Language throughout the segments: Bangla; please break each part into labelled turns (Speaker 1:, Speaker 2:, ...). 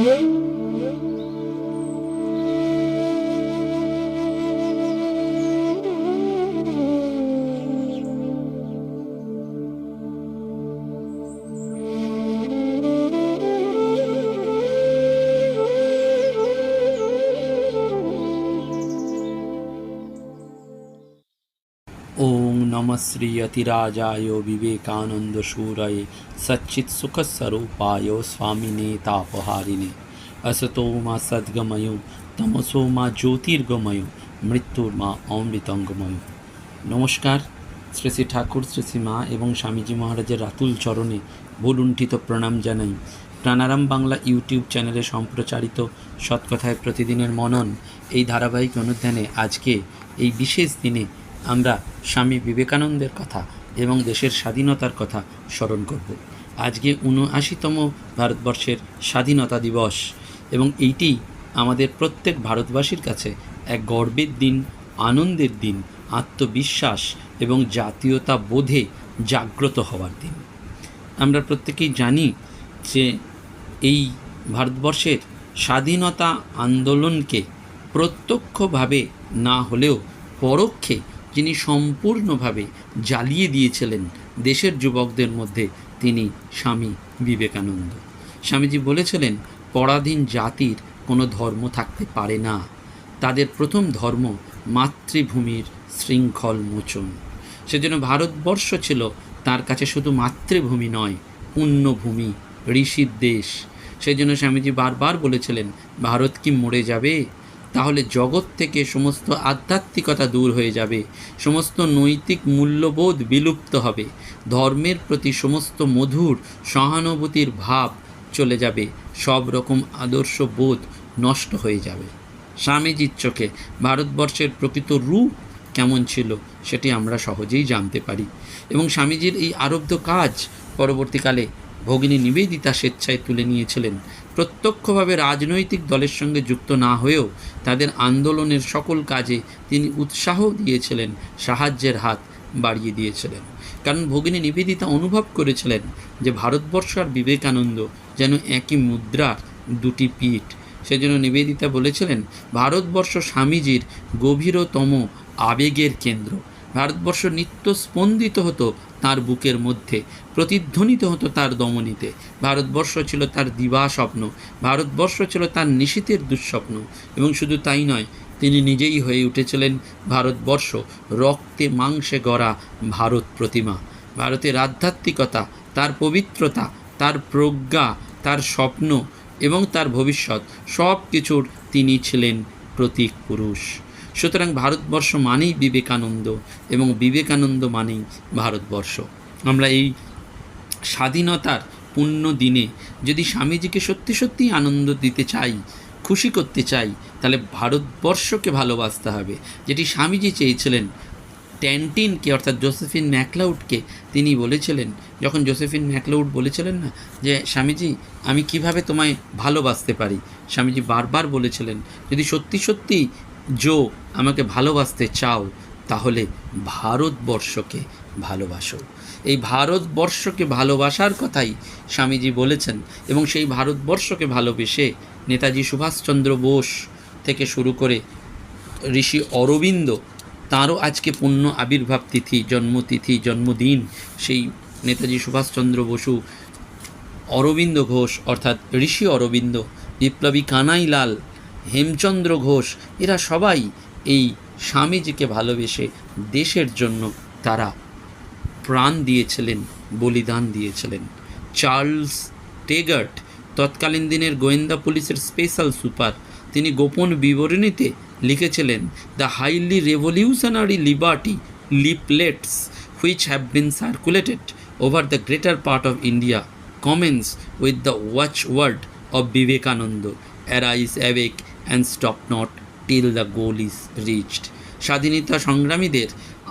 Speaker 1: ओम नमः श्री अतिराजाय विवेकानंद शूरये सच्चित्सुखस्वरूपाय स्वामिने तापहारिणे असतो मा सद्गमयो तमसो मा ज्योतिर्गमय मृत्युर्मा अमृतंगमय। नमस्कार। শ্রী শ্রী ঠাকুর শ্রী শ্রী মা এবং স্বামীজি মহারাজের রাতুল চরণে ভুলুণ্ঠিত প্রণাম জানাই। প্রাণারাম বাংলা ইউটিউব চ্যানেলে সম্প্রচারিত সৎকথায় প্রতিদিনের মনন এই ধারাবাহিক অনুধ্যানে আজকে এই বিশেষ দিনে আমরা স্বামী বিবেকানন্দের কথা এবং দেশের স্বাধীনতার কথা স্মরণ করব। আজকে ৭৯তম ভারতবর্ষের স্বাধীনতা দিবস এবং এইটি আমাদের প্রত্যেক ভারতবাসীর কাছে এক গর্বের দিন, আনন্দের দিন, আত্মবিশ্বাস এবং জাতীয়তা বোধে জাগ্রত হওয়ার দিন। আমরা প্রত্যেকেই জানি যে এই ভারতবর্ষের স্বাধীনতা আন্দোলনকে প্রত্যক্ষভাবে না হলেও পরোক্ষে যিনি সম্পূর্ণভাবে জ্বালিয়ে দিয়েছিলেন দেশের যুবকদের মধ্যে, তিনি স্বামী বিবেকানন্দ। স্বামীজি বলেছিলেন, পরাধীন জাতির কোনো ধর্ম থাকতে পারে না। তাদের প্রথম ধর্ম মাতৃভূমির শৃঙ্খল মোচন। সেজন্য ভারতবর্ষ ছিল তার কাছে শুধু মাতৃভূমি নয়, পুণ্যভূমি, ঋষির দেশ। সেই জন্য স্বামীজি বারবার বলেছিলেন, ভারত কি মরে যাবে? তাহলে জগৎ থেকে সমস্ত আধ্যাত্মিকতা দূর হয়ে যাবে, সমস্ত নৈতিক মূল্যবোধ বিলুপ্ত হবে, ধর্মের প্রতি সমস্ত মধুর সহানুভূতির ভাব চলে যাবে, সব রকম আদর্শ বোধ নষ্ট হয়ে যাবে। স্বামীজির চোখে ভারতবর্ষের প্রকৃত রূপ কেমন ছিল সেটি আমরা সহজেই জানতে পারি। এবং স্বামীজির এই আরব্ধ কাজ পরবর্তীকালে ভগিনী নিবেদিতা স্বেচ্ছায় তুলে নিয়েছিলেন। প্রত্যক্ষভাবে রাজনৈতিক দলের সঙ্গে যুক্ত না হয়েও তাদের আন্দোলনের সকল কাজে তিনি উৎসাহ দিয়েছিলেন, সাহায্যের হাত বাড়িয়ে দিয়েছিলেন। কারণ ভগিনী নিবেদিতা অনুভব করেছিলেন যে ভারতবর্ষ আর বিবেকানন্দ যেন একই মুদ্রার দুটি পিঠ। সেজন্য নিবেদিতা বলেছিলেন, ভারতবর্ষ স্বামীজির গভীরতম আবেগের কেন্দ্র। ভারতবর্ষ নিত্য স্পন্দিত হতো তার বুকের মধ্যে, প্রতিধ্বনিত হতো তার দমনীতে। ভারতবর্ষ ছিল তার দিবা স্বপ্ন, ভারতবর্ষ ছিল তার নিশীথের দুঃস্বপ্ন। এবং শুধু তাই নয়, তিনি নিজেই হয়ে উঠেছিলেন ভারতবর্ষ রক্তে মাংসে গড়া ভারত প্রতিমা। ভারতের আধ্যাত্মিকতা, তার পবিত্রতা, তার প্রজ্ঞা, তার স্বপ্ন এবং তার ভবিষ্যৎ সব কিছুর তিনি ছিলেন প্রতীক পুরুষ। সুতরাং ভারতবর্ষ মানেই বিবেকানন্দ এবং বিবেকানন্দ মানেই ভারতবর্ষ। আমরা এই স্বাধীনতার পুণ্য দিনে যদি স্বামীজিকে সত্যি সত্যিই আনন্দ দিতে চাই, খুশি করতে চাই, তাহলে ভারতবর্ষকে ভালোবাসতে হবে। যেটি স্বামীজি চেয়েছিলেন ট্যান্টিনকে, অর্থাৎ জোসেফিন ম্যাকলাউডকে তিনি বলেছিলেন, যখন জোসেফিন ম্যাকলাউড বলেছিলেন না যে স্বামীজি আমি কিভাবে তোমায় ভালোবাসতে পারি, স্বামীজি বারবার বলেছিলেন, যদি সত্যি সত্যি আমাকে ভালোবাসতে চাও তাহলে ভারতবর্ষকে ভালোবাসো। এই ভারতবর্ষকে ভালোবাসার কথাই স্বামীজি বলেছেন। এবং সেই ভারতবর্ষকে ভালোবেসে নেতাজি সুভাষচন্দ্র বোস থেকে শুরু করে ঋষি অরবিন্দ, তাঁরও আজকে পূর্ণ আবির্ভাব তিথি, জন্মতিথি, জন্মদিন। সেই নেতাজি সুভাষচন্দ্র বসু, অরবিন্দ ঘোষ অর্থাৎ ঋষি অরবিন্দ, বিপ্লবী কানাইলাল, হেমচন্দ্র ঘোষ, এরা সবাই এই স্বামীজিকে ভালোবেসে দেশের জন্য তারা প্রাণ দিয়েছিলেন, বলিদান দিয়েছিলেন। চার্লস টেগার্ট, তৎকালীন দিনের গোয়েন্দা পুলিশের স্পেশাল সুপার, তিনি গোপন বিবরণীতে লিখেছিলেন, the highly revolutionary liberty leaflets which have been circulated over the greater part of India commence with the watchword of Vivekananda, arise awake and stop not till the goal is reached. স্বাধীনতা সংগ্রামীদের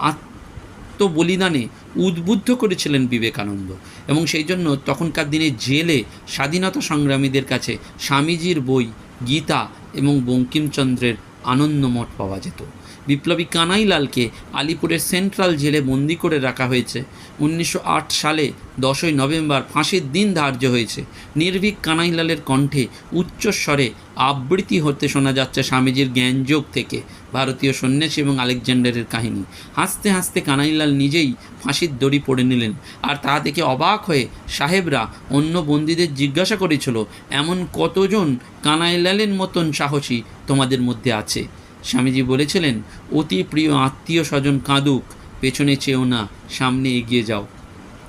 Speaker 1: আত্মবলিদানে উদ্বুদ্ধ করেছিলেন বিবেকানন্দ। এবং সেই জন্য তখনকার দিনে জেলে স্বাধীনতা সংগ্রামীদের কাছে স্বামীজির বই, গীতা এবং বঙ্কিমচন্দ্রের আনন্দমঠ পাওয়া যেত। বিপ্লবী কানাইলালকে আলিপুরের সেন্ট্রাল জেলে বন্দি করে রাখা হয়েছে। 1908 সালে 10ই নভেম্বর ফাঁসির দিন ধার্য হয়েছে। নির্ভীক কানাইলালের কণ্ঠে উচ্চস্বরে আবৃত্তি হতে শোনা যাচ্ছে স্বামীজির জ্ঞানযোগ থেকে ভারতীয় সন্ন্যাসী এবং আলেকজান্ডারের কাহিনী। হাসতে হাসতে কানাইলাল নিজেই ফাঁসির দড়ি পড়ে নিলেন। আর তা দেখে অবাক হয়ে সাহেবরা অন্য বন্দীদের জিজ্ঞাসা করেছিল, এমন কতজন কানাইলালের মতন সাহসী তোমাদের মধ্যে আছে? স্বামীজি বলেছিলেন, অতি প্রিয় আত্মীয় স্বজন কাঁদুক, পেছনে চেয়েও না, সামনে এগিয়ে যাও।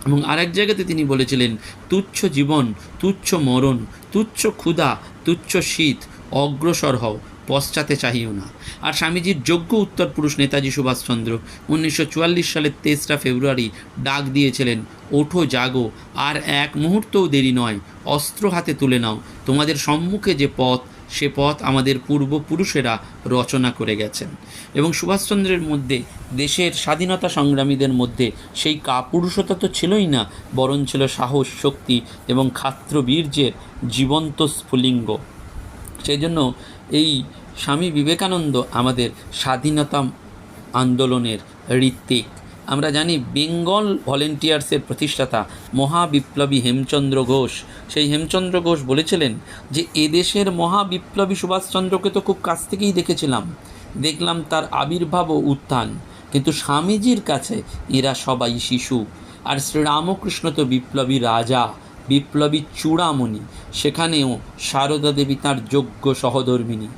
Speaker 1: এবং আরেক জায়গাতে তিনি বলেছিলেন, তুচ্ছ জীবন, তুচ্ছ মরণ, তুচ্ছ ক্ষুধা, তুচ্ছ শীত, অগ্রসর হও, পশ্চাতে চাহিও না। আর স্বামীজির যোগ্য উত্তর পুরুষ নেতাজি সুভাষচন্দ্র 1944 সালের 23 ফেব্রুয়ারি ডাক দিয়েছিলেন, ওঠো জাগো, আর এক মুহূর্তও দেরি নয়, অস্ত্র হাতে তুলে নাও, তোমাদের সম্মুখে যে পথ, সে পথ আমাদের পূর্বপুরুষেরা রচনা করে গেছেন। এবং সুভাষচন্দ্রের মধ্যে, দেশের স্বাধীনতা সংগ্রামীদের মধ্যে সেই কাপুরুষতা তো ছিলই না, বরং ছিল সাহস, শক্তি এবং ক্ষাত্রবীর্যের জীবন্ত স্ফুলিঙ্গ। সেই জন্য এই স্বামী বিবেকানন্দ আমাদের স্বাধীনতা আন্দোলনের ঋত্বিক। আমরা জানি বেঙ্গল ভলেন্টিয়ার্সের প্রতিষ্ঠাতা মহাবিপ্লবী হেমচন্দ্র ঘোষ, সেই হেমচন্দ্র ঘোষ বলেছিলেন যে এদেশের মহাবিপ্লবী সুভাষচন্দ্রকে তো খুব কাছ থেকেই দেখেছিলাম, দেখলাম তার আবির্ভাব ও উত্থান, কিন্তু স্বামীজির কাছে এরা সবাই শিশু। আর শ্রীরামকৃষ্ণ তো বিপ্লবী রাজা, বিপ্লবী চূড়ামণি, সেখানেও সারদা দেবী তাঁর যোগ্য সহধর্মিণী।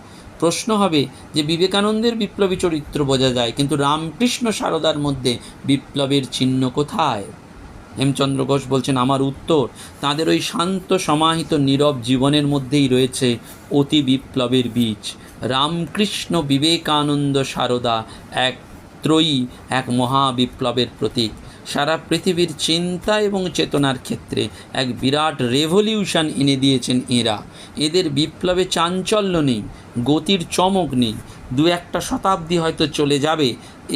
Speaker 1: প্রশ্ন হবে যে বিবেকানন্দের বিপ্লবী চরিত্র বোঝা যায়, কিন্তু রামকৃষ্ণ সারদার মধ্যে বিপ্লবের চিহ্ন কোথায়? হেমচন্দ্র ঘোষ বলছেন, আমার উত্তর, তাদের ওই শান্ত সমাহিত নীরব জীবনের মধ্যেই রয়েছে অতি বিপ্লবের বীজ। রামকৃষ্ণ, বিবেকানন্দ, সারদা এক ত্রয়ী, এক মহাবিপ্লবের প্রতীক। সারা পৃথিবীর চিন্তা এবং চেতনার ক্ষেত্রে এক বিরাট রেভলিউশন এনে দিয়েছেন এরা। এদের বিপ্লবে চাঞ্চল্য নেই, গতির চমক নেই। 2-1 শতাব্দী হয়তো চলে যাবে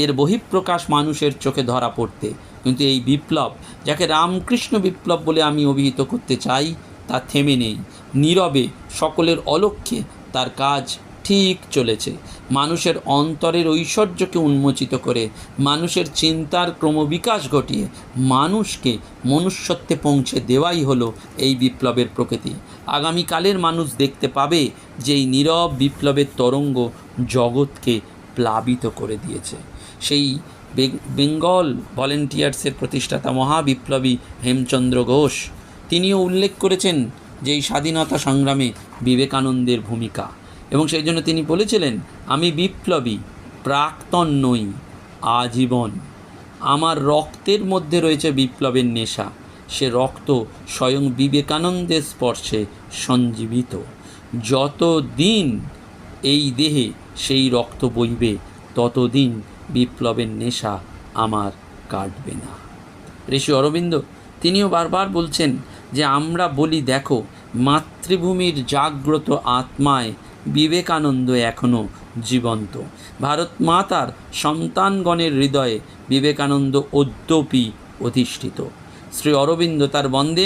Speaker 1: এর বহিঃপ্রকাশ মানুষের চোখে ধরা পড়তে, কিন্তু এই বিপ্লব, যাকে রামকৃষ্ণ বিপ্লব বলে আমি অভিহিত করতে চাই, তা থেমে নেই। নীরবে সকলের অলক্ষ্যে তার কাজ ঠিক চলেছে। মানুষের অন্তরের ঐশ্বর্যকে উন্মোচিত করে, মানুষের চিন্তার ক্রমবিকাশ ঘটিয়ে মানুষকে মনুষ্যত্বে পৌঁছে দেওয়াই হলো এই বিপ্লবের প্রকৃতি। আগামীকালের মানুষ দেখতে পাবে যে এই নীরব বিপ্লবের তরঙ্গ জগৎকে প্লাবিত করে দিয়েছে। সেই বেঙ্গল ভলেন্টিয়ার্সের প্রতিষ্ঠাতা মহাবিপ্লবী হেমচন্দ্র ঘোষ, তিনিও উল্লেখ করেছেন যে এই স্বাধীনতা সংগ্রামে বিবেকানন্দের ভূমিকা, এবং সেই জন্য তিনি বলেছিলেন, আমি বিপ্লবী, প্রাক্তন নই, আজীবন। আমার রক্তের মধ্যে রয়েছে বিপ্লবের নেশা, সে রক্ত স্বয়ং বিবেকানন্দের স্পর্শে সঞ্জীবিত। যতদিন এই দেহে সেই রক্ত বইবে, ততদিন বিপ্লবের নেশা আমার কাটবে না। ঋষি অরবিন্দ তিনিও বারবার বলছেন যে আমরা বলি, দেখো, মাতৃভূমির জাগ্রত আত্মায় বিবেকানন্দ এখনও জীবন্ত। ভারত মাতার সন্তানগণের হৃদয়ে বিবেকানন্দ অদ্যপি অধিষ্ঠিত। শ্রী অরবিন্দ তার বন্দে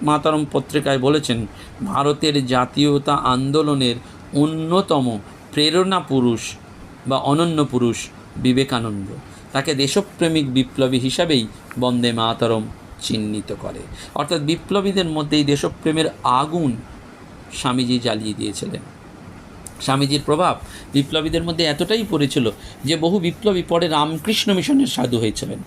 Speaker 1: মাতরম পত্রিকায় বলেছেন, ভারতের জাতীয়তা আন্দোলনের অন্যতম প্রেরণা পুরুষ বা অনন্য পুরুষ বিবেকানন্দ। তাকে দেশপ্রেমিক বিপ্লবী হিসাবেই বন্দে মাতরম চিহ্নিত করে। অর্থাৎ বিপ্লবীদের মধ্যে এই দেশপ্রেমের আগুন স্বামীজি জ্বালিয়ে দিয়েছিলেন। স্বামীজির প্রভাব বিপ্লবীদের মধ্যে এতটাই পড়েছিল যে বহু বিপ্লবী পরে রামকৃষ্ণ মিশনের সাধু হয়েছিলেন।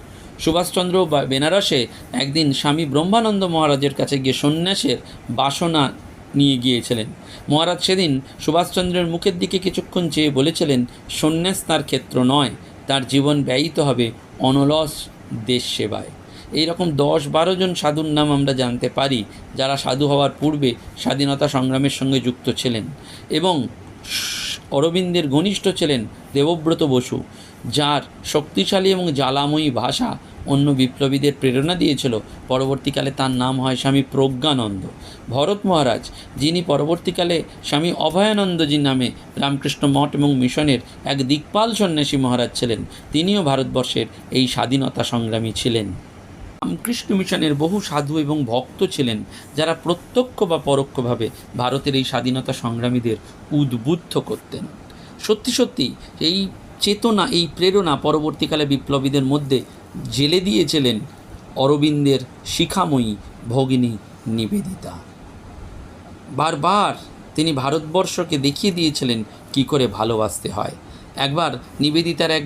Speaker 1: সুভাষচন্দ্র বেনারসে একদিন স্বামী ব্রহ্মানন্দ মহারাজের কাছে গিয়ে সন্ন্যাসের বাসনা নিয়ে গিয়েছিলেন। মহারাজ সেদিন সুভাষচন্দ্রের মুখের দিকে কিছুক্ষণ চেয়ে বলেছিলেন, সন্ন্যাস তার ক্ষেত্র নয়, তার জীবন ব্যয়িত হবে অনলস দেশ সেবায়। এইরকম 10-12 জন সাধুর নাম আমরা জানতে পারি, যারা সাধু হওয়ার পূর্বে স্বাধীনতা সংগ্রামের সঙ্গে যুক্ত ছিলেন। এবং অরবিন্দের ঘনিষ্ঠ ছিলেন দেবব্রত বসু, যার শক্তিশালী এবং জ্বালাময়ী ভাষা অন্য বিপ্লবীদের প্রেরণা দিয়েছিল। পরবর্তীকালে তার নাম হয় স্বামী প্রজ্ঞানন্দ। ভরত মহারাজ, যিনি পরবর্তীকালে স্বামী অভয়ানন্দজির নামে রামকৃষ্ণ মঠ এবং মিশনের এক দিকপাল সন্ন্যাসী মহারাজ ছিলেন, তিনিও ভারতবর্ষের এই স্বাধীনতা সংগ্রামী ছিলেন। রামকৃষ্ণ মিশনের বহু সাধু এবং ভক্ত ছিলেন, যারা প্রত্যক্ষ বা পরোক্ষভাবে ভারতের এই স্বাধীনতা সংগ্রামীদের উদ্বুদ্ধ করতেন। সত্যি সত্যি এই চেতনা, এই প্রেরণা পরবর্তীকালে বিপ্লবীদের মধ্যে জেলে দিয়েছিলেন অরবিন্দের শিখাময়ী ভগিনী নিবেদিতা। বারবার তিনি ভারতবর্ষকে দেখিয়ে দিয়েছিলেন কী করে ভালোবাসতে হয়। একবার নিবেদিতার এক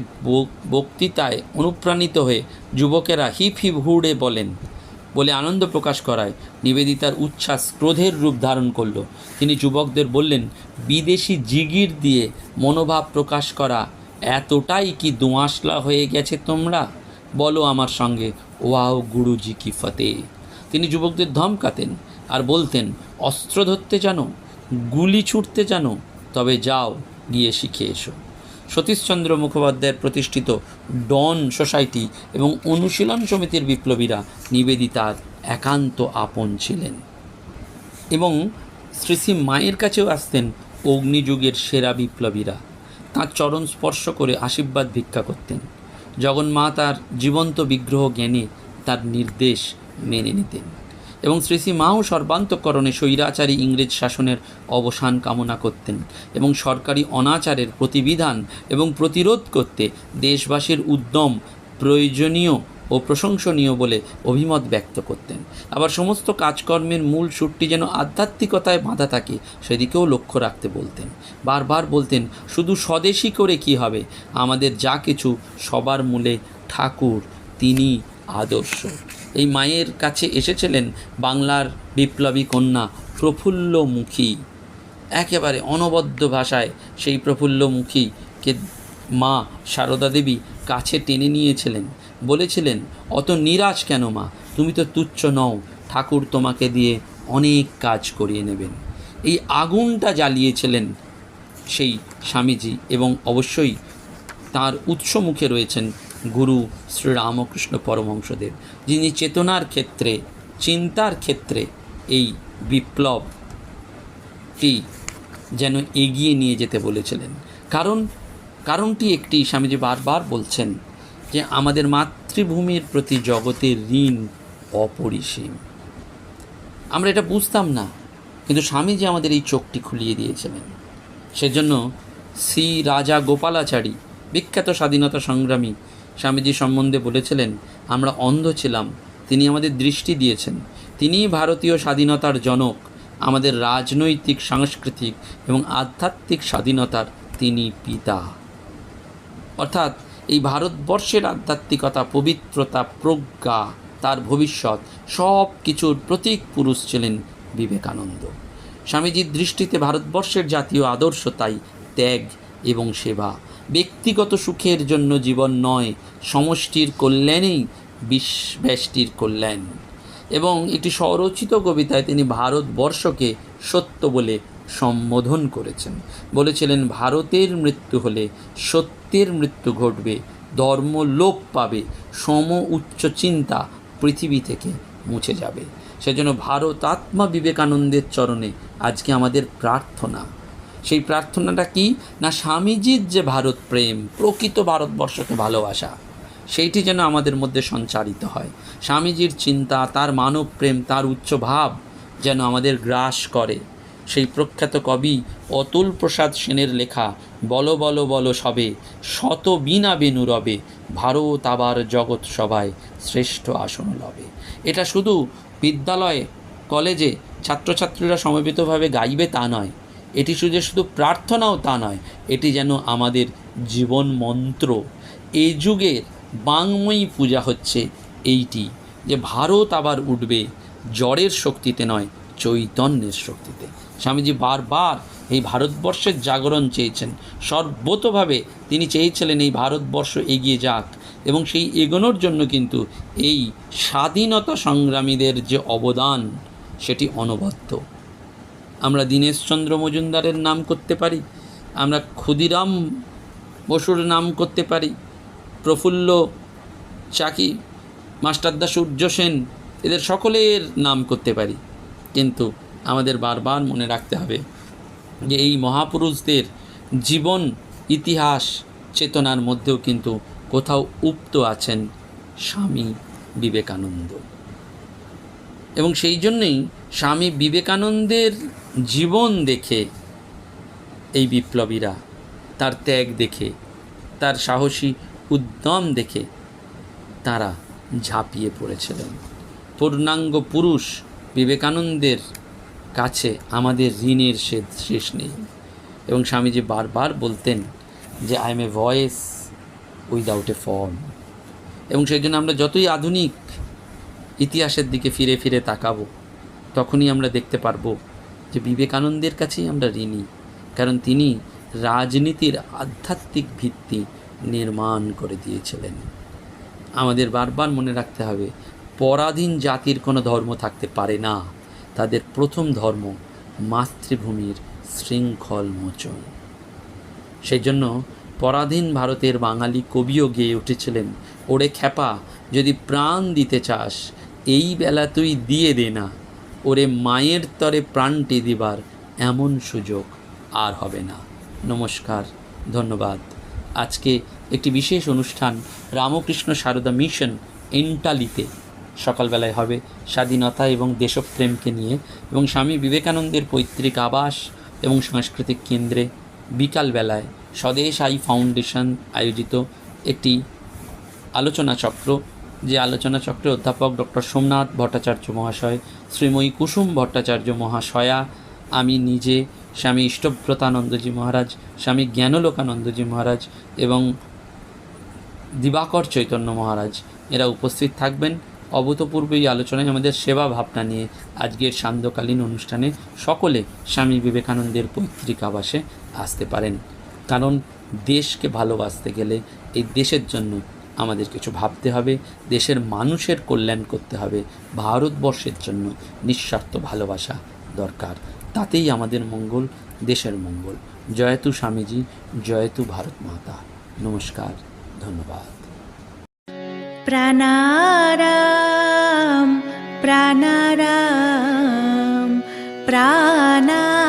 Speaker 1: বক্তৃতায় অনুপ্রাণিত হয়ে যুবকেরা হিপ হিপ হুড়ে বলে আনন্দ প্রকাশ করায় নিবেদিতার উচ্ছ্বাস ক্রোধের রূপ ধারণ করল। তিনি যুবকদের বললেন, বিদেশি জিগির দিয়ে মনোভাব প্রকাশ করা এতটাই কি দোঁয়াশলা হয়ে গেছে তোমরা? বলো আমার সঙ্গে, ওয়াও গুরুজি কি ফতে। তিনি যুবকদের ধমকাতেন আর বলতেন, অস্ত্র ধরতে জানো, গুলি ছুটতে জানো, তবে যাও গিয়ে শিখে এসো। সতীশচন্দ্র মুখোপাধ্যায়ের প্রতিষ্ঠিত ডন সোসাইটি এবং অনুশীলন সমিতির বিপ্লবীরা নিবেদিতার একান্ত আপন ছিলেন এবং শ্রী শ্রী মায়ের কাছেও আসতেন অগ্নিযুগের সেরা বিপ্লবীরা। তাঁর চরণ স্পর্শ করে আশীর্বাদ ভিক্ষা করতেন। জগন্মা তার জীবন্ত বিগ্রহ জ্ঞানে তার নির্দেশ মেনে নিতেন এবং শ্রী শ্রী মাও সর্বান্তঃকরণে স্বৈরাচারী ইংরেজ শাসনের অবসান কামনা করতেন এবং সরকারি অনাচারের প্রতিবিধান এবং প্রতিরোধ করতে দেশবাসীর উদ্যম প্রয়োজনীয় ও প্রশংসনীয় বলে অভিমত ব্যক্ত করতেন। আবার সমস্ত কাজকর্মের মূল সুরটি যেন আধ্যাত্মিকতায় বাঁধা থাকে সেদিকেও লক্ষ্য রাখতে বলতেন। বারবার বলতেন, শুধু স্বদেশী করে কি হবে, আমাদের যা কিছু সবার মূলে ঠাকুর, তিনি আদর্শ। এই মায়ের কাছে এসেছিলেন বাংলার বিপ্লবী কন্যা প্রফুল্লমুখী। একেবারে অনবদ্য ভাষায় সেই প্রফুল্লমুখীকে মা সারদা দেবী কাছে টেনে নিয়েছিলেন, বলেছিলেন, অত নিরাশ কেন মা, তুমি তো তুচ্ছ নও, ঠাকুর তোমাকে দিয়ে অনেক কাজ করিয়ে নেবেন। এই আগুনটা জ্বালিয়েছিলেন সেই স্বামীজি এবং অবশ্যই তার উৎস মুখে রয়েছেন গুরু শ্রীরামকৃষ্ণ পরমহংসদেব, যিনি চেতনার ক্ষেত্রে, চিন্তার ক্ষেত্রে এই বিপ্লবটি যেন এগিয়ে নিয়ে যেতে বলেছিলেন। কারণটি একটি, স্বামীজি বারবার বলছেন যে আমাদের মাতৃভূমির প্রতি জগতের ঋণ অপরিসীম। আমরা এটা বুঝতাম না, কিন্তু স্বামীজি আমাদের এই চোখটি খুলিয়ে দিয়েছিলেন। সেজন্য শ্রী রাজা গোপালাচারী, বিখ্যাত স্বাধীনতা সংগ্রামী, স্বামীজি সম্বন্ধে বলেছিলেন, আমরা অন্ধ ছিলাম, তিনি আমাদের দৃষ্টি দিয়েছেন, তিনিই ভারতীয় স্বাধীনতার জনক, আমাদের রাজনৈতিক, সাংস্কৃতিক এবং আধ্যাত্মিক স্বাধীনতার তিনি পিতা। অর্থাৎ এই ভারতবর্ষের আধ্যাত্মিকতা, পবিত্রতা, প্রজ্ঞা, তার ভবিষ্যৎ সব কিছুর প্রতীক পুরুষ ছিলেন বিবেকানন্দ। স্বামীজির দৃষ্টিতে ভারতবর্ষের জাতীয় আদর্শ তাই ত্যাগ এবং সেবা। ব্যক্তিগত সুখের জন্য জীবন নয়, সমষ্টির কল্যাণেই ব্যষ্টির কল্যাণ। এবং একটি স্বরচিত কবিতায় তিনি ভারতবর্ষকে সত্য বলে সম্বোধন করেছেন। বলেছিলেন, ভারতের মৃত্যু হলে সত্যের মৃত্যু ঘটবে, ধর্ম লোপ পাবে, সম উচ্চ চিন্তা পৃথিবী থেকে মুছে যাবে। সেজন্য ভারতাত্মা বিবেকানন্দের চরণে আজকে আমাদের প্রার্থনা। সেই প্রার্থনাটা কি না, স্বামীজির যে ভারত প্রেম, প্রকৃত ভারতবর্ষকে ভালোবাসা, সেইটি যেন আমাদের মধ্যে সঞ্চারিত হয়। স্বামীজির চিন্তা, তার মানব প্রেম, তার উচ্চ ভাব যেন আমাদের গ্রাস করে। সেই প্রখ্যাত কবি অতুল প্রসাদ সেনের লেখা বলো বলো বলো সবে, শত বীণা বেনু রবে, ভারত আবার জগৎ সভায় শ্রেষ্ঠ আসন লবে। এটা শুধু বিদ্যালয়ে, কলেজে ছাত্রছাত্রীরা সমবেতভাবে গাইবে তা নয়, এটি শুধু প্রার্থনাও তা নয়, এটি যেন আমাদের জীবন মন্ত্র। এই যুগের বাংময়ী পূজা হচ্ছে এইটি, যে ভারত আবার উঠবে জড়ের শক্তিতে নয়, চৈতন্যের শক্তিতে। স্বামীজি বারবার এই ভারতবর্ষের জাগরণ চেয়েছেন, সর্বতোভাবে তিনি চেয়েছিলেন এই ভারতবর্ষ এগিয়ে যাক, এবং সেই এগোনোর জন্য কিন্তু এই স্বাধীনতা সংগ্রামীদের যে অবদান সেটি অনবদ্য। আমরা দীনেশচন্দ্র মজুমদারের নাম করতে পারি, আমরা ক্ষুদিরাম বসুর নাম করতে পারি, প্রফুল্ল চাকি, মাস্টারদা সূর্য সেন, এদের সকলের নাম করতে পারি, কিন্তু আমাদের বারবার মনে রাখতে হবে যে এই মহাপুরুষদের জীবন ইতিহাস চেতনার মধ্যেও কিন্তু কোথাও উপ্ত আছেন স্বামী বিবেকানন্দ। এবং সেই জন্যই স্বামী বিবেকানন্দের জীবন দেখে এই বিপ্লবীরা, তার ত্যাগ দেখে তার সাহসী উদ্যম দেখে তারা ঝাঁপিয়ে পড়েছিলেন। পূর্ণাঙ্গ পুরুষ বিবেকানন্দের কাছে আমাদের ঋণের শেষ নেই। এবং স্বামীজি বারবার বলতেন যে I M A voice without a form. এবং সেই জন্য আমরা যতই আধুনিক ইতিহাসের দিকে ফিরে ফিরে তাকাবো, তখনই আমরা দেখতে পারবো যে বিবেকানন্দের কাছেই আমরা ঋণী, কারণ তিনি রাজনীতির আধ্যাত্মিক ভিত্তি নির্মাণ করে দিয়েছিলেন। আমাদের বারবার মনে রাখতে হবে, পরাধীন জাতির কোনো ধর্ম থাকতে পারে না। তাদের প্রথম ধর্ম মাতৃভূমির শৃঙ্খল মোচন। সেই জন্য পরাধীন ভারতের বাঙালি কবিও গেয়ে উঠেছিলেন, ওরে খ্যাপা যদি প্রাণ দিতে চাস এই বেলা তুই দিয়ে দে না, ওরে মায়ের তরে প্রাণটি দিবার এমন সুযোগ আর হবে না। নমস্কার, ধন্যবাদ। আজকে একটি বিশেষ অনুষ্ঠান রামকৃষ্ণ সারদা মিশন এন্টালিতে সকালবেলায় হবে স্বাধীনতা এবং দেশপ্রেমকে নিয়ে, এবং স্বামী বিবেকানন্দের পৈতৃক আবাস এবং সাংস্কৃতিক কেন্দ্রে বিকালবেলায় স্বদেশ আই ফাউন্ডেশন আয়োজিত একটি আলোচনা চক্র, যে আলোচনা চক্রে অধ্যাপক ডক্টর সোমনাথ ভট্টাচার্য মহাশয়, শ্রীময়ী কুসুম ভট্টাচার্য মহাশয়া, আমি নিজে, স্বামী ইষ্টব্রতানন্দজি মহারাজ, স্বামী জ্ঞানলোকানন্দজি মহারাজ এবং দিবাকর চৈতন্য মহারাজ এরা উপস্থিত থাকবেন। অভূতপূর্ব এই আলোচনায় আমাদের সেবা ভাবনা নিয়ে আজকের সান্ধ্যকালীন অনুষ্ঠানে সকলে স্বামী বিবেকানন্দের পৈতৃক আবাসে আসতে পারেন। কারণ দেশকে ভালোবাসতে গেলে এই দেশের জন্য আমাদের কিছু ভাবতে হবে, দেশের মানুষের কল্যাণ করতে হবে, ভারতবর্ষের জন্য নিঃস্বার্থ ভালোবাসা দরকার। তাতেই আমাদের মঙ্গল, দেশের মঙ্গল। জয়তু স্বামীজি, জয়তু ভারত মাতা। নমস্কার, ধন্যবাদ।
Speaker 2: প্রাণারাম প্রাণারাম প্রাণা